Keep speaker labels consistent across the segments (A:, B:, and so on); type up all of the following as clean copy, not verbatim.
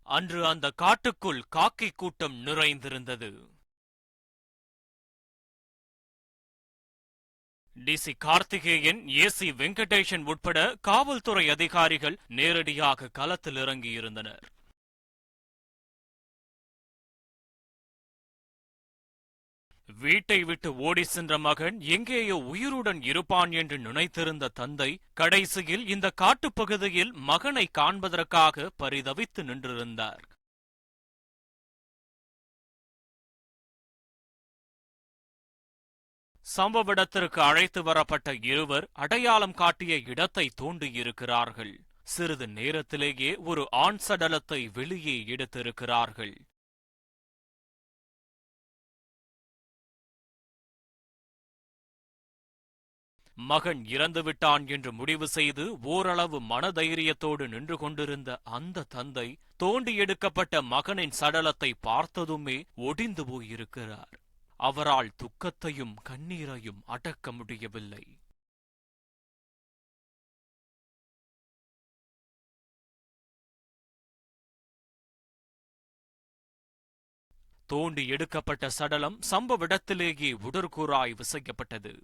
A: அன்று அந்த காட்டுக்குள் காக்கை கூட்டம் நிறைந்திருந்தது. டிசி கார்த்திகேயன், ஏசி வெங்கடேஷன் உட்பட காவல்துறை அதிகாரிகள் நேரடியாக களத்தில் இறங்கியிருந்தனர். வீட்டை விட்டு ஓடி சென்ற மகன் எங்கேயோ உயிருடன் இருப்பான் என்று நினைத்திருந்த தந்தை கடைசியில் இந்த காட்டுப்பகுதியில் மகனை காண்பதற்காக பரிதவித்து நின்றிருந்தார். சம்பவ இடத்திற்கு அழைத்து வரப்பட்ட இருவர் அடையாளம் காட்டிய இடத்தை தோண்டியிருக்கிறார்கள். சிறிது நேரத்திலேயே ஒரு ஆண் சடலத்தை வெளியே எடுத்திருக்கிறார்கள். மகன் இறந்துவிட்டான் என்று முடிவு செய்து ஓரளவு மனதைரியத்தோடு நின்று கொண்டிருந்த அந்த தந்தை தோண்டி எடுக்கப்பட்ட மகனின் சடலத்தை பார்த்ததுமே ஒடிந்து போயிருக்கிறார். அவரால் துக்கத்தையும் கண்ணீரையும் அடக்க முடியவில்லை. தோண்டி எடுக்கப்பட்ட சடலம் சம்பவ இடத்திலேயே உடற்கூறாய்வு செய்யப்பட்டது.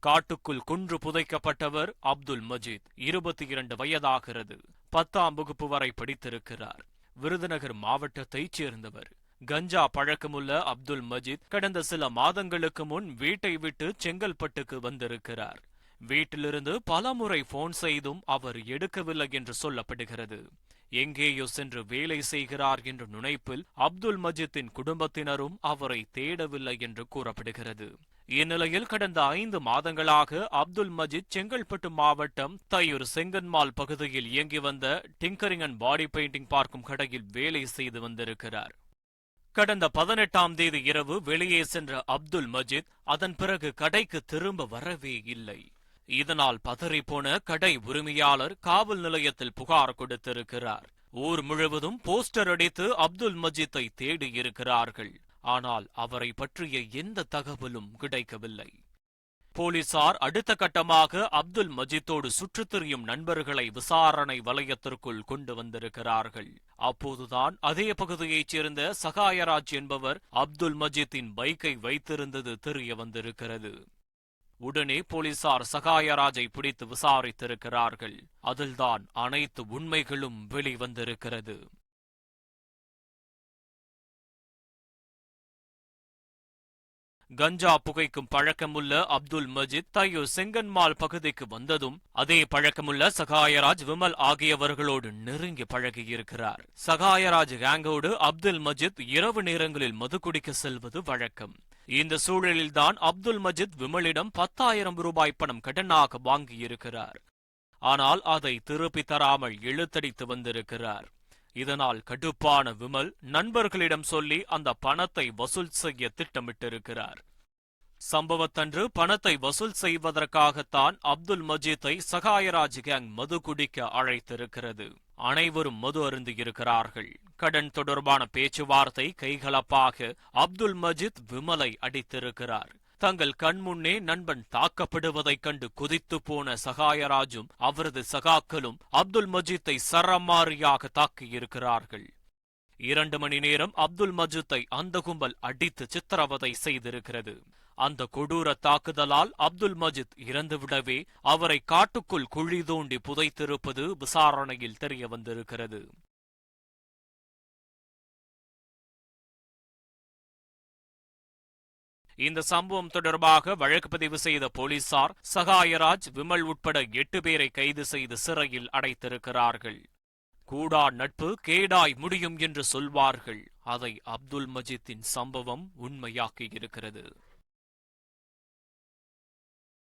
A: காட்டுக்குள் குன்று புதைக்கப்பட்டவர் அப்துல் மஜீத். 22 வயதாகிறது. 10ஆம் வகுப்பு வரை படித்திருக்கிறார். விருதுநகர் மாவட்டத்தைச் சேர்ந்தவர். கஞ்சா பழக்கமுள்ள அப்துல் மஜீத் கடந்த சில மாதங்களுக்கு முன் வீட்டை விட்டு செங்கல்பட்டுக்கு வந்திருக்கிறார். வீட்டிலிருந்து பலமுறை போன் செய்தும் அவர் எடுக்கவில்லை என்று சொல்லப்படுகிறது. எங்கேயோ சென்று வேலை செய்கிறார் என்ற நினைப்பில் அப்துல் மஜீத்தின் குடும்பத்தினரும் அவரை தேடவில்லை என்று கூறப்படுகிறது. இந்நிலையில் கடந்த 5 மாதங்களாக அப்துல் மஜீத் செங்கல்பட்டு மாவட்டம் தையூர் செங்கன்மால் பகுதியில் இயங்கி வந்த டிங்கரிங் அண்ட் பாடி பெயிண்டிங் பார்க்கும் கடையில் வேலை செய்து வந்திருக்கிறார். கடந்த 18ஆம் தேதி இரவு வெளியே சென்ற அப்துல் மஜீத் அதன் பிறகு கடைக்கு திரும்ப வரவே இல்லை. இதனால் பதறிப்போன கடை உரிமையாளர் காவல் நிலையத்தில் புகார் கொடுத்திருக்கிறார். ஊர் முழுவதும் போஸ்டர் அடித்து அப்துல் மஜீத்தை தேடி இருக்கிறார்கள். ஆனால் அவரை பற்றிய எந்த தகவலும் கிடைக்கவில்லை. போலீசார் அடுத்த கட்டமாக அப்துல் மஜீத்தோடு சுற்றித் திரியும் நண்பர்களை விசாரணை வலயத்திற்குள் கொண்டு வந்திருக்கிறார்கள். அப்போதுதான் அதே பகுதியைச் சேர்ந்த சகாயராஜ் என்பவர் அப்துல் மஜீத்தின் பைக்கை வைத்திருந்தது தெரிய வந்திருக்கிறது. உடனே போலீசார் சகாயராஜை பிடித்து விசாரித்திருக்கிறார்கள். அதில்தான் அனைத்து உண்மைகளும் வெளிவந்திருக்கிறது. கஞ்சா புகைக்கும் பழக்கமுள்ள அப்துல் மஜீத் தையூர் செங்கன்மால் பகுதிக்கு வந்ததும் அதே பழக்கமுள்ள சகாயராஜ், விமல் ஆகியவர்களோடு நெருங்கி பழகியிருக்கிறார். சகாயராஜ் கேங்கோடு அப்துல் மஜீத் இரவு நேரங்களில் மது குடிக்க செல்வது வழக்கம். இந்த சூழலில்தான் அப்துல் மஜீத் விமலிடம் 10,000 ரூபாய் பணம் கடனாக வாங்கியிருக்கிறார். ஆனால் அதை திருப்பி தராமல் இழுத்தடித்து வந்திருக்கிறார். இதனால் கடுப்பான விமல் நண்பர்களிடம் சொல்லி அந்த பணத்தை வசூல் செய்ய திட்டமிட்டிருக்கிறார். சம்பவத்தன்று பணத்தை வசூல் செய்வதற்காகத்தான் அப்துல் மஜீத்தை சகாயராஜ் கேங் மது குடிக்க அழைத்திருக்கிறது. அனைவரும் மது அருந்தியிருக்கிறார்கள். கடன் தொடர்பான பேச்சுவார்த்தை கைகலப்பாக அப்துல் மஜீத் விமலை அடித்திருக்கிறார். தங்கள் கண்முன்னே நண்பன் தாக்கப்படுவதைக் கண்டு குதித்து போன சகாயராஜும் அவரது சகாக்களும் அப்துல் மஜீத்தை சரமாரியாக தாக்கியிருக்கிறார்கள். 2 மணி நேரம் அப்துல் மஜீத்தை அந்த கும்பல் அடித்து சித்திரவதை செய்திருக்கிறது. அந்த கொடூர தாக்குதலால் அப்துல் மஜீத் இறந்துவிடவே அவரை காட்டுக்குள் குழி தோண்டி புதைத்திருப்பது விசாரணையில் தெரிய வந்திருக்கிறது. இந்த சம்பவம் தொடர்பாக வழக்கு பதிவு செய்த போலீசார் சகாயராஜ், விமல் உட்பட 8 பேரை கைது செய்து சிறையில் அடைத்திருக்கிறார்கள். கூடா நட்பு கேடாய் முடியும் என்று சொல்வார்கள். அதை அப்துல் மஜீத்தின் சம்பவம் உண்மையாக்கியிருக்கிறது.